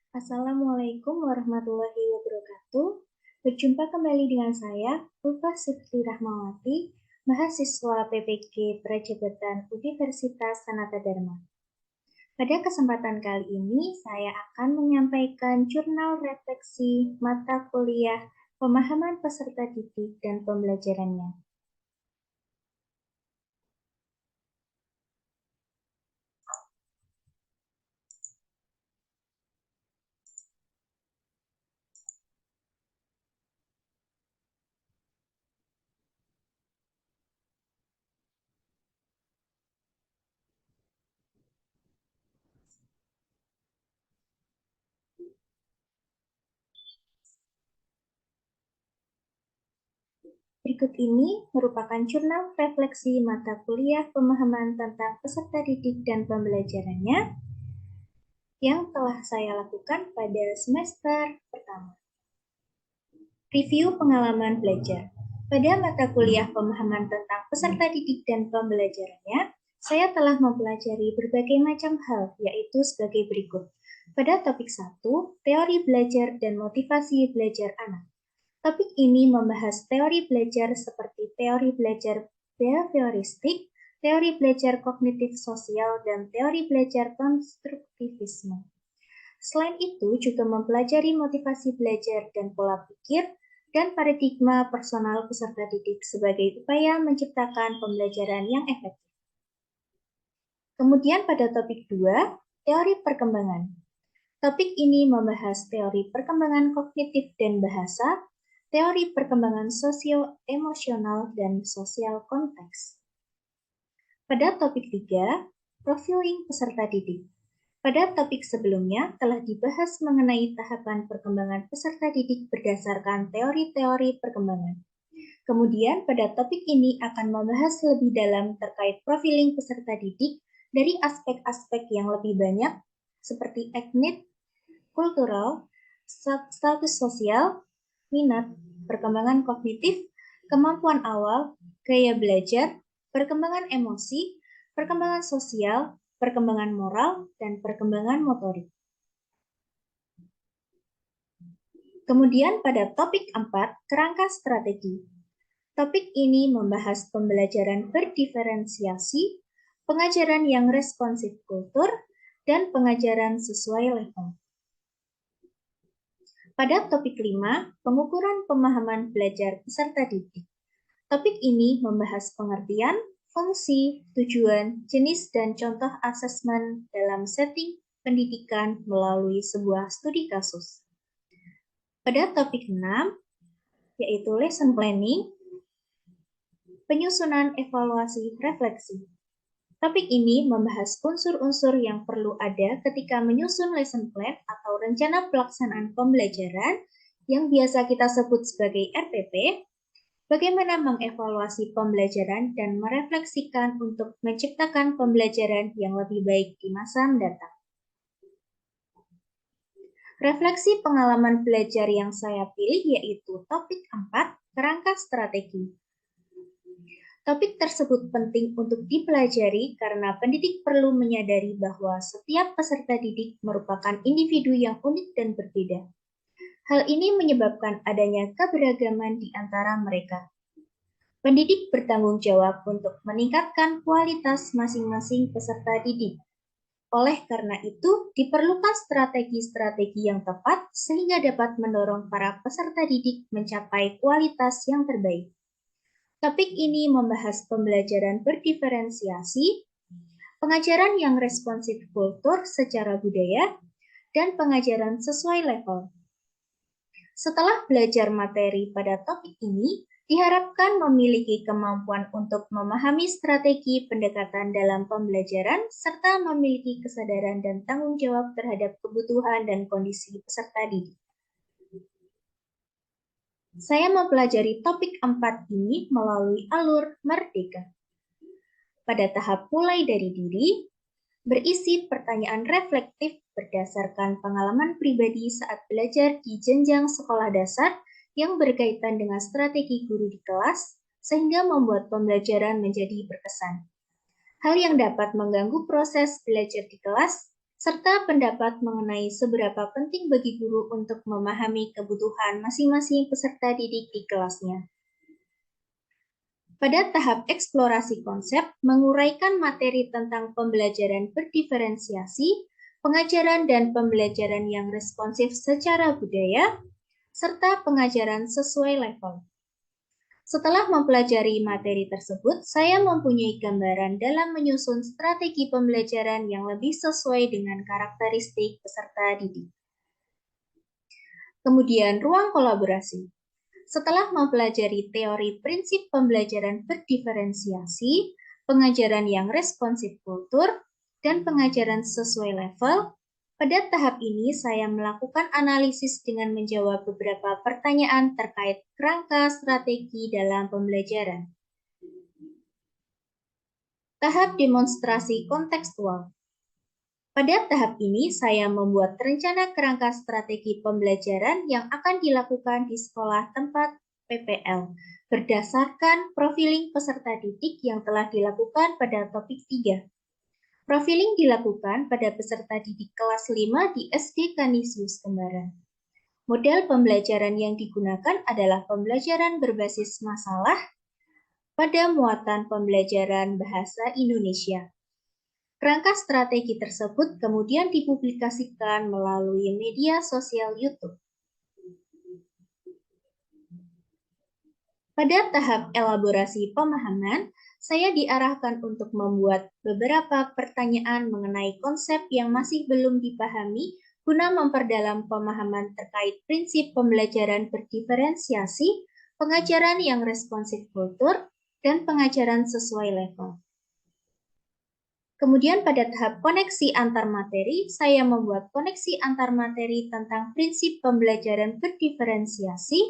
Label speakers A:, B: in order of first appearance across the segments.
A: Assalamualaikum warahmatullahi wabarakatuh. Berjumpa kembali dengan saya, Ulfa Sifri Rahmawati, mahasiswa PPG Prajabatan Universitas Sanata Dharma. Pada kesempatan kali ini, saya akan menyampaikan jurnal refleksi mata kuliah pemahaman peserta didik dan pembelajarannya. Berikut ini merupakan jurnal refleksi mata kuliah pemahaman tentang peserta didik dan pembelajarannya yang telah saya lakukan pada semester pertama. Review pengalaman belajar. Pada mata kuliah pemahaman tentang peserta didik dan pembelajarannya, saya telah mempelajari berbagai macam hal, yaitu sebagai berikut. Pada topik 1, teori belajar dan motivasi belajar anak. Topik ini membahas teori belajar seperti teori belajar behavioristik, teori belajar kognitif sosial, dan teori belajar konstruktivisme. Selain itu, juga mempelajari motivasi belajar dan pola pikir, dan paradigma personal peserta didik sebagai upaya menciptakan pembelajaran yang efektif. Kemudian pada topik 2, teori perkembangan. Topik ini membahas teori perkembangan kognitif dan bahasa, teori perkembangan sosio-emosional, dan sosial konteks. Pada topik 3, profiling peserta didik. Pada topik sebelumnya telah dibahas mengenai tahapan perkembangan peserta didik berdasarkan teori-teori perkembangan. Kemudian pada topik ini akan membahas lebih dalam terkait profiling peserta didik dari aspek-aspek yang lebih banyak seperti etnik, kultural, status sosial, minat, perkembangan kognitif, kemampuan awal, gaya belajar, perkembangan emosi, perkembangan sosial, perkembangan moral, dan perkembangan motorik. Kemudian pada topik 4, kerangka strategi. Topik ini membahas pembelajaran berdiferensiasi, pengajaran yang responsif kultur, dan pengajaran sesuai level. Pada topik 5, pengukuran pemahaman belajar peserta didik. Topik ini membahas pengertian, fungsi, tujuan, jenis, dan contoh asesmen dalam setting pendidikan melalui sebuah studi kasus. Pada topik 6, yaitu lesson planning, penyusunan evaluasi refleksi. Topik ini membahas unsur-unsur yang perlu ada ketika menyusun lesson plan atau rencana pelaksanaan pembelajaran yang biasa kita sebut sebagai RPP, bagaimana mengevaluasi pembelajaran dan merefleksikan untuk menciptakan pembelajaran yang lebih baik di masa mendatang. Refleksi pengalaman belajar yang saya pilih yaitu topik 4, kerangka strategi. Topik tersebut penting untuk dipelajari karena pendidik perlu menyadari bahwa setiap peserta didik merupakan individu yang unik dan berbeda. Hal ini menyebabkan adanya keberagaman di antara mereka. Pendidik bertanggung jawab untuk meningkatkan kualitas masing-masing peserta didik. Oleh karena itu, diperlukan strategi-strategi yang tepat sehingga dapat mendorong para peserta didik mencapai kualitas yang terbaik. Topik ini membahas pembelajaran berdiferensiasi, pengajaran yang responsif kultur secara budaya, dan pengajaran sesuai level. Setelah belajar materi pada topik ini, diharapkan memiliki kemampuan untuk memahami strategi pendekatan dalam pembelajaran serta memiliki kesadaran dan tanggung jawab terhadap kebutuhan dan kondisi peserta didik. Saya mempelajari topik 4 ini melalui alur Merdeka. Pada tahap mulai dari diri, berisi pertanyaan reflektif berdasarkan pengalaman pribadi saat belajar di jenjang sekolah dasar yang berkaitan dengan strategi guru di kelas, sehingga membuat pembelajaran menjadi berkesan. Hal yang dapat mengganggu proses belajar di kelas serta pendapat mengenai seberapa penting bagi guru untuk memahami kebutuhan masing-masing peserta didik di kelasnya. Pada tahap eksplorasi konsep, menguraikan materi tentang pembelajaran berdiferensiasi, pengajaran dan pembelajaran yang responsif secara budaya, serta pengajaran sesuai level. Setelah mempelajari materi tersebut, saya mempunyai gambaran dalam menyusun strategi pembelajaran yang lebih sesuai dengan karakteristik peserta didik. Kemudian, ruang kolaborasi. Setelah mempelajari teori prinsip pembelajaran berdiferensiasi, pengajaran yang responsif kultur, dan pengajaran sesuai level, pada tahap ini saya melakukan analisis dengan menjawab beberapa pertanyaan terkait kerangka strategi dalam pembelajaran. Tahap demonstrasi kontekstual. Pada tahap ini, saya membuat rencana kerangka strategi pembelajaran yang akan dilakukan di sekolah tempat PPL, berdasarkan profiling peserta didik yang telah dilakukan pada topik 3. Profiling dilakukan pada peserta didik kelas 5 di SD Kanisius Kembaran. Model pembelajaran yang digunakan adalah pembelajaran berbasis masalah pada muatan pembelajaran bahasa Indonesia. Kerangka strategi tersebut kemudian dipublikasikan melalui media sosial YouTube. Pada tahap elaborasi pemahaman, saya diarahkan untuk membuat beberapa pertanyaan mengenai konsep yang masih belum dipahami guna memperdalam pemahaman terkait prinsip pembelajaran berdiferensiasi, pengajaran yang responsif kultur, dan pengajaran sesuai level. Kemudian pada tahap koneksi antar materi, saya membuat koneksi antar materi tentang prinsip pembelajaran berdiferensiasi,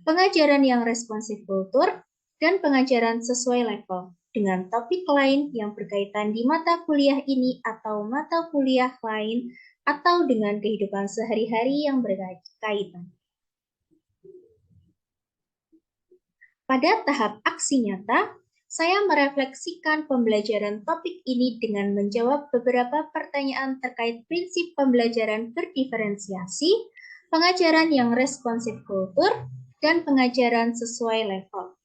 A: pengajaran yang responsif kultur, dan pengajaran sesuai level dengan topik lain yang berkaitan di mata kuliah ini atau mata kuliah lain atau dengan kehidupan sehari-hari yang berkaitan. Pada tahap aksi nyata, saya merefleksikan pembelajaran topik ini dengan menjawab beberapa pertanyaan terkait prinsip pembelajaran berdiferensiasi, pengajaran yang responsif kultur, dan pengajaran sesuai level.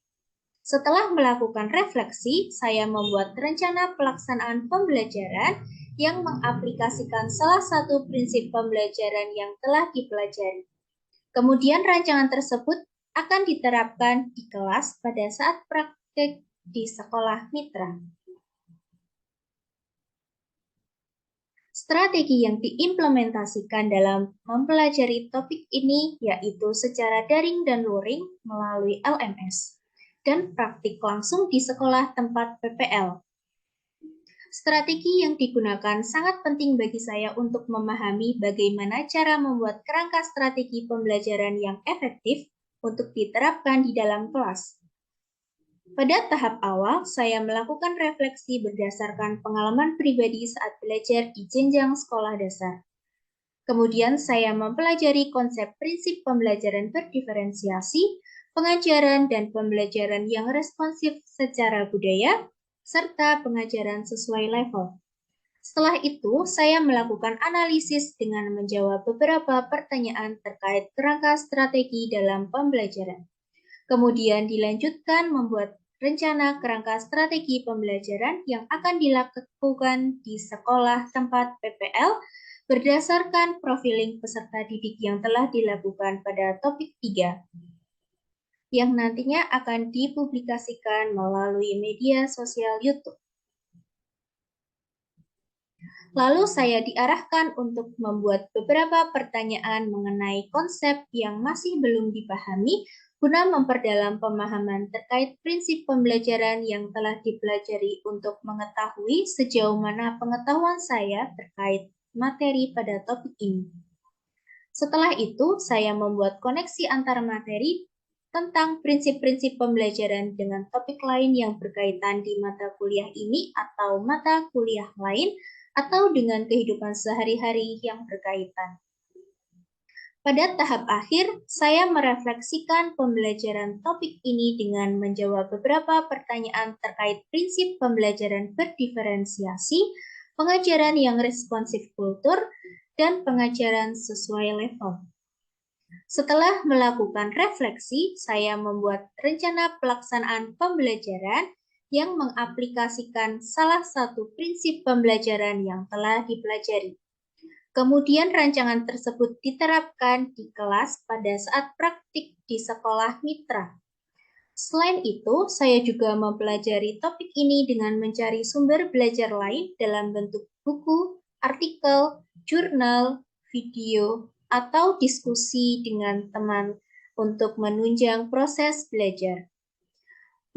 A: Setelah melakukan refleksi, saya membuat rencana pelaksanaan pembelajaran yang mengaplikasikan salah satu prinsip pembelajaran yang telah dipelajari. Kemudian rancangan tersebut akan diterapkan di kelas pada saat praktik di sekolah mitra. Strategi yang diimplementasikan dalam mempelajari topik ini yaitu secara daring dan luring melalui LMS dan praktik langsung di sekolah tempat PPL. Strategi yang digunakan sangat penting bagi saya untuk memahami bagaimana cara membuat kerangka strategi pembelajaran yang efektif untuk diterapkan di dalam kelas. Pada tahap awal, saya melakukan refleksi berdasarkan pengalaman pribadi saat belajar di jenjang sekolah dasar. Kemudian saya mempelajari konsep prinsip pembelajaran berdiferensiasi, pengajaran dan pembelajaran yang responsif secara budaya, serta pengajaran sesuai level. Setelah itu, saya melakukan analisis dengan menjawab beberapa pertanyaan terkait kerangka strategi dalam pembelajaran. Kemudian dilanjutkan membuat rencana kerangka strategi pembelajaran yang akan dilakukan di sekolah tempat PPL berdasarkan profiling peserta didik yang telah dilakukan pada topik 3 yang nantinya akan dipublikasikan melalui media sosial YouTube. Lalu saya diarahkan untuk membuat beberapa pertanyaan mengenai konsep yang masih belum dipahami guna memperdalam pemahaman terkait prinsip pembelajaran yang telah dipelajari untuk mengetahui sejauh mana pengetahuan saya terkait materi pada topik ini. Setelah itu, saya membuat koneksi antar materi tentang prinsip-prinsip pembelajaran dengan topik lain yang berkaitan di mata kuliah ini atau mata kuliah lain atau dengan kehidupan sehari-hari yang berkaitan. Pada tahap akhir, saya merefleksikan pembelajaran topik ini dengan menjawab beberapa pertanyaan terkait prinsip pembelajaran berdiferensiasi, pengajaran yang responsif kultur, dan pengajaran sesuai level. Setelah melakukan refleksi, saya membuat rencana pelaksanaan pembelajaran yang mengaplikasikan salah satu prinsip pembelajaran yang telah dipelajari. Kemudian rancangan tersebut diterapkan di kelas pada saat praktik di sekolah mitra. Selain itu, saya juga mempelajari topik ini dengan mencari sumber belajar lain dalam bentuk buku, artikel, jurnal, video, atau diskusi dengan teman untuk menunjang proses belajar.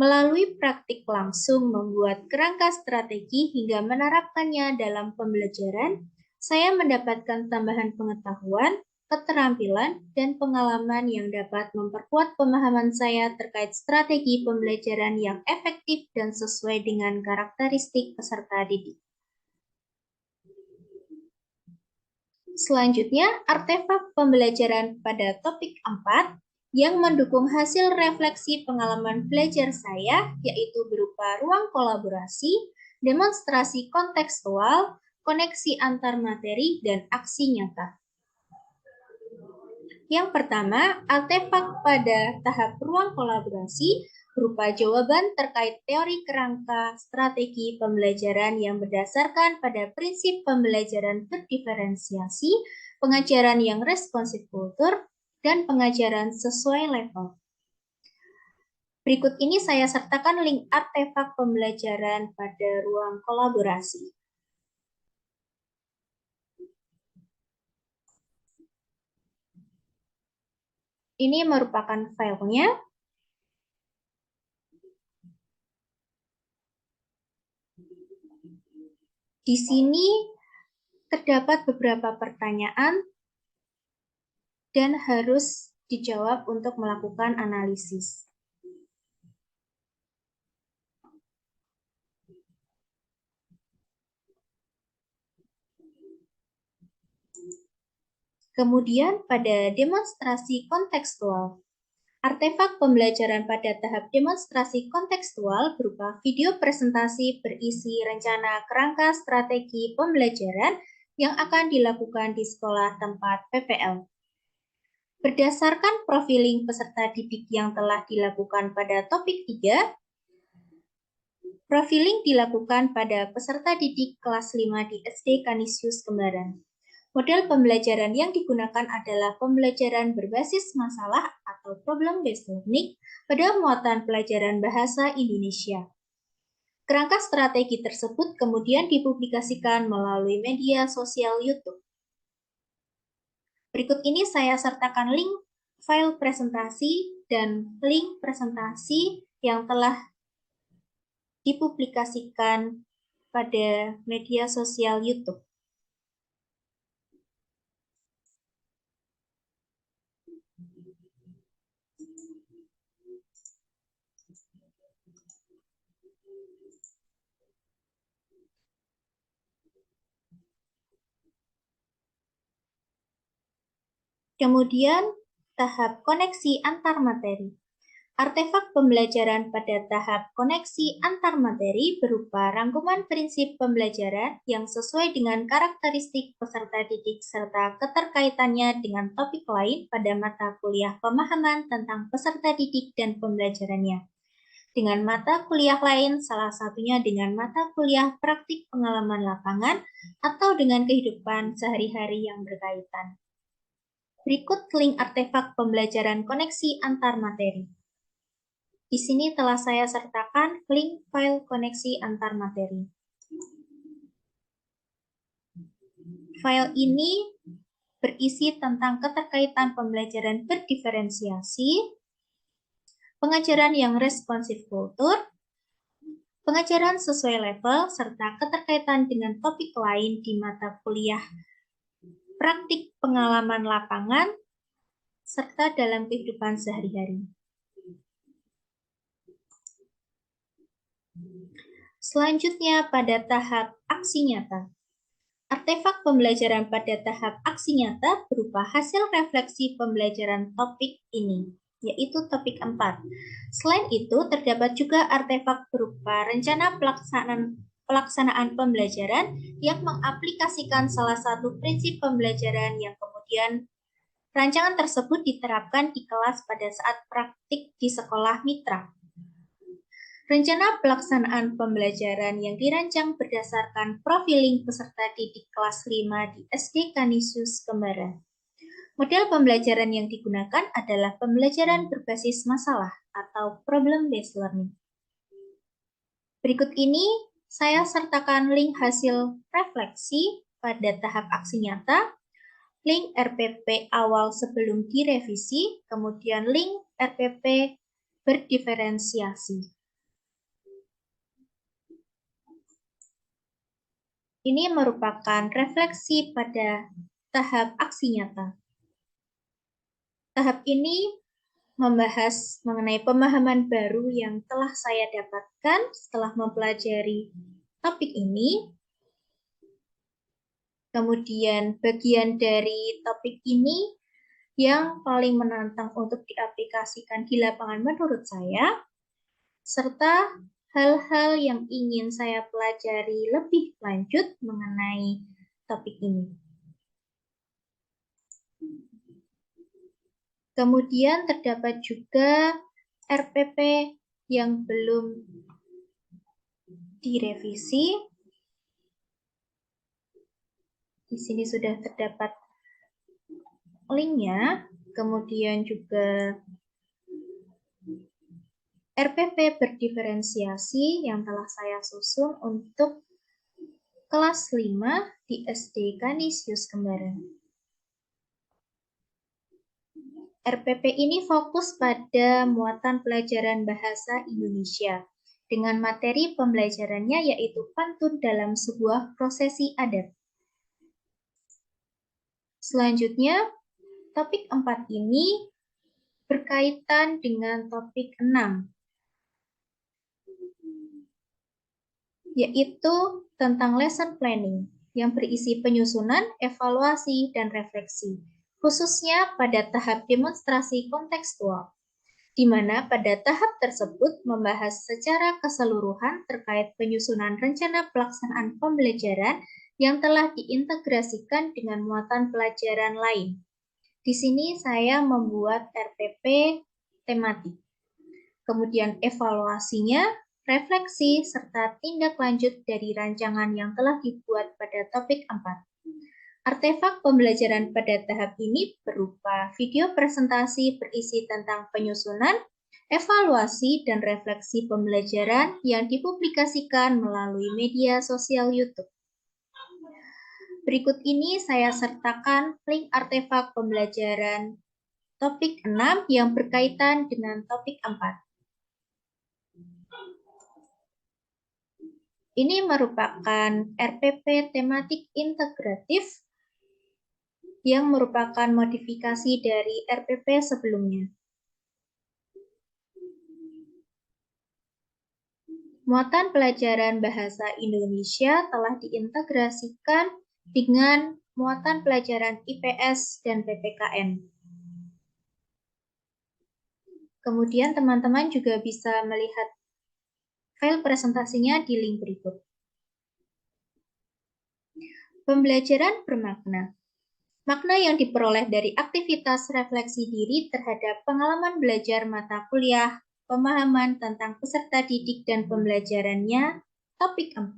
A: Melalui praktik langsung membuat kerangka strategi hingga menerapkannya dalam pembelajaran, saya mendapatkan tambahan pengetahuan, keterampilan, dan pengalaman yang dapat memperkuat pemahaman saya terkait strategi pembelajaran yang efektif dan sesuai dengan karakteristik peserta didik. Selanjutnya, artefak pembelajaran pada topik 4 yang mendukung hasil refleksi pengalaman belajar saya, yaitu berupa ruang kolaborasi, demonstrasi kontekstual, koneksi antar materi, dan aksi nyata. Yang pertama, artefak pada tahap ruang kolaborasi berupa jawaban terkait teori kerangka strategi pembelajaran yang berdasarkan pada prinsip pembelajaran berdiferensiasi, pengajaran yang responsif kultur, dan pengajaran sesuai level. Berikut ini saya sertakan link artefak pembelajaran pada ruang kolaborasi. Ini merupakan filenya. Di sini terdapat beberapa pertanyaan dan harus dijawab untuk melakukan analisis. Kemudian pada demonstrasi kontekstual. Artefak pembelajaran pada tahap demonstrasi kontekstual berupa video presentasi berisi rencana kerangka strategi pembelajaran yang akan dilakukan di sekolah tempat PPL. Berdasarkan profiling peserta didik yang telah dilakukan pada topik 3, profiling dilakukan pada peserta didik kelas 5 di SD Kanisius Kembaran. Model pembelajaran yang digunakan adalah pembelajaran berbasis masalah atau problem-based learning pada muatan pelajaran bahasa Indonesia. Kerangka strategi tersebut kemudian dipublikasikan melalui media sosial YouTube. Berikut ini saya sertakan link file presentasi dan link presentasi yang telah dipublikasikan pada media sosial YouTube. Kemudian, tahap koneksi antar materi. Artefak pembelajaran pada tahap koneksi antar materi berupa rangkuman prinsip pembelajaran yang sesuai dengan karakteristik peserta didik serta keterkaitannya dengan topik lain pada mata kuliah pemahaman tentang peserta didik dan pembelajarannya. Dengan mata kuliah lain, salah satunya dengan mata kuliah praktik pengalaman lapangan atau dengan kehidupan sehari-hari yang berkaitan. Berikut link artefak pembelajaran koneksi antar materi. Di sini telah saya sertakan link file koneksi antar materi. File ini berisi tentang keterkaitan pembelajaran berdiferensiasi, pengajaran yang responsif kultur, pengajaran sesuai level, serta keterkaitan dengan topik lain di mata kuliah praktik pengalaman lapangan, serta dalam kehidupan sehari-hari. Selanjutnya pada tahap aksi nyata. Artefak pembelajaran pada tahap aksi nyata berupa hasil refleksi pembelajaran topik ini, yaitu topik 4. Selain itu, terdapat juga artefak berupa rencana pelaksanaan pelaksanaan pembelajaran yang mengaplikasikan salah satu prinsip pembelajaran yang kemudian rancangan tersebut diterapkan di kelas pada saat praktik di sekolah mitra. Rencana pelaksanaan pembelajaran yang dirancang berdasarkan profiling peserta didik kelas 5 di SD Kanisius Kembaran. Model pembelajaran yang digunakan adalah pembelajaran berbasis masalah atau problem-based learning. Berikut ini saya sertakan link hasil refleksi pada tahap aksi nyata, link RPP awal sebelum direvisi, kemudian link RPP berdiferensiasi. Ini merupakan refleksi pada tahap aksi nyata. Tahap ini membahas mengenai pemahaman baru yang telah saya dapatkan setelah mempelajari topik ini. Kemudian bagian dari topik ini yang paling menantang untuk diaplikasikan di lapangan menurut saya, serta hal-hal yang ingin saya pelajari lebih lanjut mengenai topik ini. Kemudian terdapat juga RPP yang belum direvisi. Di sini sudah terdapat linknya, kemudian juga RPP berdiferensiasi yang telah saya susun untuk kelas 5 di SD Kanisius Kembaran. RPP ini fokus pada muatan pelajaran bahasa Indonesia dengan materi pembelajarannya yaitu pantun dalam sebuah prosesi adat. Selanjutnya, topik 4 ini berkaitan dengan topik 6, yaitu tentang lesson planning yang berisi penyusunan, evaluasi, dan refleksi, khususnya pada tahap demonstrasi kontekstual, di mana pada tahap tersebut membahas secara keseluruhan terkait penyusunan rencana pelaksanaan pembelajaran yang telah diintegrasikan dengan muatan pelajaran lain. Di sini saya membuat RPP tematik. Kemudian evaluasinya, refleksi, serta tindak lanjut dari rancangan yang telah dibuat pada topik 4. Artefak pembelajaran pada tahap ini berupa video presentasi berisi tentang penyusunan, evaluasi, dan refleksi pembelajaran yang dipublikasikan melalui media sosial YouTube. Berikut ini saya sertakan link artefak pembelajaran topik 6 yang berkaitan dengan topik 4. Ini merupakan RPP tematik integratif yang merupakan modifikasi dari RPP sebelumnya. Muatan pelajaran bahasa Indonesia telah diintegrasikan dengan muatan pelajaran IPS dan PPKN. Kemudian teman-teman juga bisa melihat file presentasinya di link berikut. Pembelajaran bermakna. Makna yang diperoleh dari aktivitas refleksi diri terhadap pengalaman belajar mata kuliah, pemahaman tentang peserta didik dan pembelajarannya, topik 4,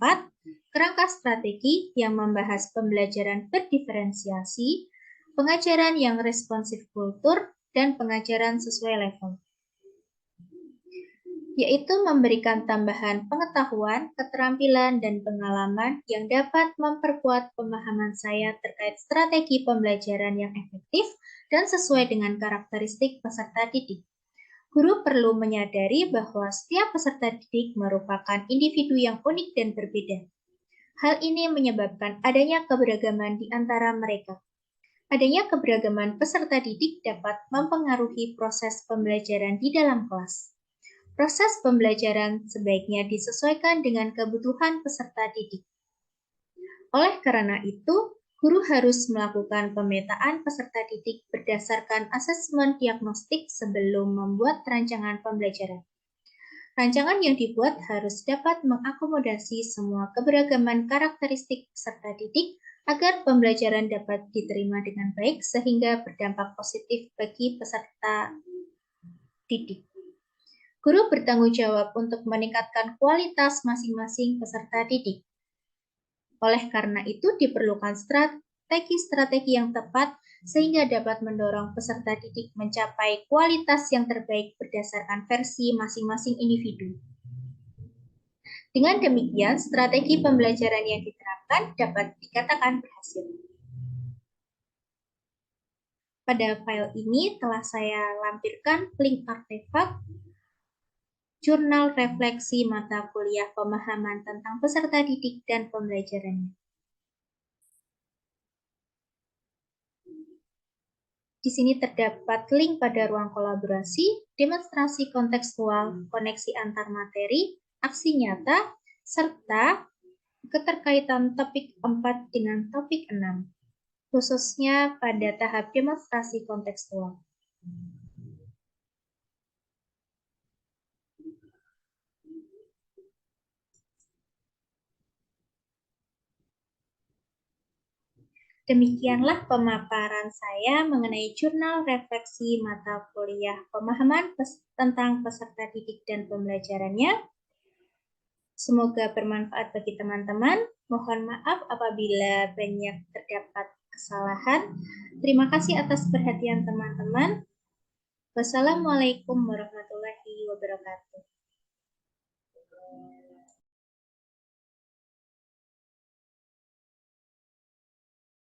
A: kerangka strategi yang membahas pembelajaran berdiferensiasi, pengajaran yang responsif kultur, dan pengajaran sesuai level, yaitu memberikan tambahan pengetahuan, keterampilan, dan pengalaman yang dapat memperkuat pemahaman saya terkait strategi pembelajaran yang efektif dan sesuai dengan karakteristik peserta didik. Guru perlu menyadari bahwa setiap peserta didik merupakan individu yang unik dan berbeda. Hal ini menyebabkan adanya keberagaman di antara mereka. Adanya keberagaman peserta didik dapat mempengaruhi proses pembelajaran di dalam kelas. Proses pembelajaran sebaiknya disesuaikan dengan kebutuhan peserta didik. Oleh karena itu, guru harus melakukan pemetaan peserta didik berdasarkan asesmen diagnostik sebelum membuat rancangan pembelajaran. Rancangan yang dibuat harus dapat mengakomodasi semua keberagaman karakteristik peserta didik agar pembelajaran dapat diterima dengan baik sehingga berdampak positif bagi peserta didik. Guru bertanggung jawab untuk meningkatkan kualitas masing-masing peserta didik. Oleh karena itu, diperlukan strategi-strategi yang tepat sehingga dapat mendorong peserta didik mencapai kualitas yang terbaik berdasarkan versi masing-masing individu. Dengan demikian, strategi pembelajaran yang diterapkan dapat dikatakan berhasil. Pada file ini telah saya lampirkan link artefak jurnal refleksi mata kuliah pemahaman tentang peserta didik dan pembelajarannya. Di sini terdapat link pada ruang kolaborasi, demonstrasi kontekstual, koneksi antar materi, aksi nyata, serta keterkaitan topik 4 dengan topik 6, khususnya pada tahap demonstrasi kontekstual. Demikianlah pemaparan saya mengenai jurnal refleksi mata kuliah pemahaman tentang peserta didik dan pembelajarannya. Semoga bermanfaat bagi teman-teman. Mohon maaf apabila banyak terdapat kesalahan. Terima kasih atas perhatian teman-teman. Wassalamualaikum warahmatullahi wabarakatuh.